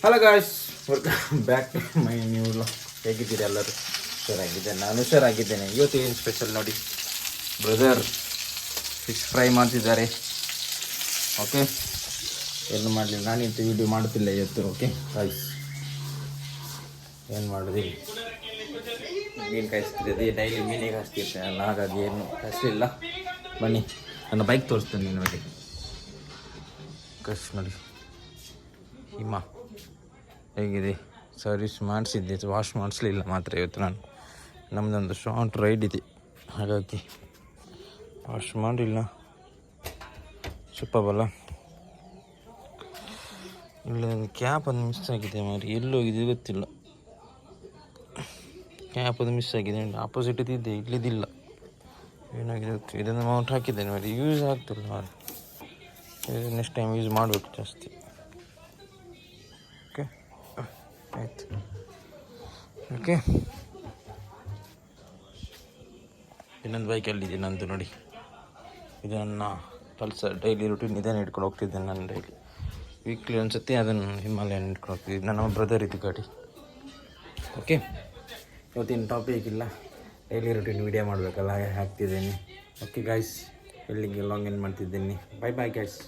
Hello guys, welcome back to my new vlog. ಹೇಗಿದ್ದೀರಿ ಎಲ್ಲರೂ? ಹುಷಾರಾಗಿದ್ದೇನೆ, ನಾನು ಹುಷಾರಾಗಿದ್ದೇನೆ. ಇವತ್ತು ಏನು ಸ್ಪೆಷಲ್ ನೋಡಿ, ಬ್ರದರ್ ಫಿಶ್ ಫ್ರೈ ಮಾಡ್ತಿದ್ದಾರೆ. ಓಕೆ, ಏನು ಮಾಡಲಿಲ್ಲ, ನಾನಿಂತ ವಿಡಿಯೋ ಮಾಡುತ್ತಿಲ್ಲ ಇವತ್ತು. ಓಕೆ ಗಾಯ್ಸ್, ಏನು ಮಾಡೋದು, ಮೀನು ಕಾಯಿಸ್ತಿದ್ದೆ, ಡೈಲಿ ಮೀನಿಗೆ ಕಾಯಿಸ್ತಿರ್ತೇನೆ ಅಲ್ಲ, ಹಾಗಾಗಿ ಏನು ಕಾಯಿಸಲಿಲ್ಲ. ಬನ್ನಿ, ನನ್ನ ಬೈಕ್ ತೋರಿಸ್ತೇನೆ ನಿಮಗೆ. ಕಸ್ ನೋಡಿ, ಹಿಮ ಹೇಗಿದೆ. ಸರ್ವಿಸ್ ಮಾಡಿಸಿದ್ದೆ, ವಾಶ್ ಮಾಡಿಸ್ಲಿಲ್ಲ ಮಾತ್ರ ಇವತ್ತು ನಾನು. ನಮ್ಮದೊಂದು ಶಾರ್ಟ್ ರೈಡ್ ಇದೆ, ಹಾಗಾಗಿ ವಾಶ್ ಮಾಡಿಲ್ಲ. ಸೂಪರ್ಬಲ್ಲ. ಇಲ್ಲ, ನನ್ನ ಕ್ಯಾಪ್ ಅದು ಮಿಸ್ ಆಗಿದೆ ಮಾರಿ, ಎಲ್ಲೋಗಿದೆ ಗೊತ್ತಿಲ್ಲ. ಕ್ಯಾಪ್ ಅದು ಮಿಸ್ ಆಗಿದೆ, ಆಪೋಸಿಟ್ ಇದ್ದಿದ್ದೆ, ಇಲ್ಲಿದ್ದಿಲ್ಲ. ಏನಾಗಿದೆ ಗೊತ್ತಿಲ್ಲ. ಇದನ್ನು ಮೌಂಟ್ ಹಾಕಿದ್ದೇನೆ ಮಾರಿ, ಯೂಸ್ ಆಗ್ತಿಲ್ಲ ಮಾರಿ. ನೆಕ್ಸ್ಟ್ ಟೈಮ್ ಯೂಸ್ ಮಾಡಬೇಕು ಜಾಸ್ತಿ. ಓಕೆ ಆಯಿತು. ಓಕೆ, ಇನ್ನೊಂದು ಬೈಕಲ್ಲಿದೆ ನಂದು ನೋಡಿ. ಇದು ನನ್ನ ಪಲ್ಸರ್, ಡೈಲಿ ರೂಟೀನ್ ಇದನ್ನು ಇಟ್ಕೊಂಡು ಹೋಗ್ತಿದ್ದೇನೆ ನಾನು. ಡೈಲಿ ವೀಕ್ಲಿ ಒಂದು ಸತಿ ಅದನ್ನು ಹಿಮಾಲಯನ್ ಇಟ್ಕೊಂಡು ಹೋಗ್ತಿದ್ದೆ. ನನ್ನ ಬ್ರದರ್ ಇದು ಗಾಡಿ. ಓಕೆ, ಇವತ್ತಿನ ಟಾಪಿಕ್ ಇಲ್ಲ, ಡೈಲಿ ರೂಟೀನ್ ವೀಡಿಯೋ ಮಾಡಬೇಕಲ್ಲ, ಹಾಗೆ ಹಾಕ್ತಿದ್ದೇನೆ. ಓಕೆ ಗಾಯ್ಸ್, ಎಲ್ಲಿಗೆ ಲಾಂಗ್ ಏನು ಮಾಡ್ತಿದ್ದೀನಿ. Bye bye guys.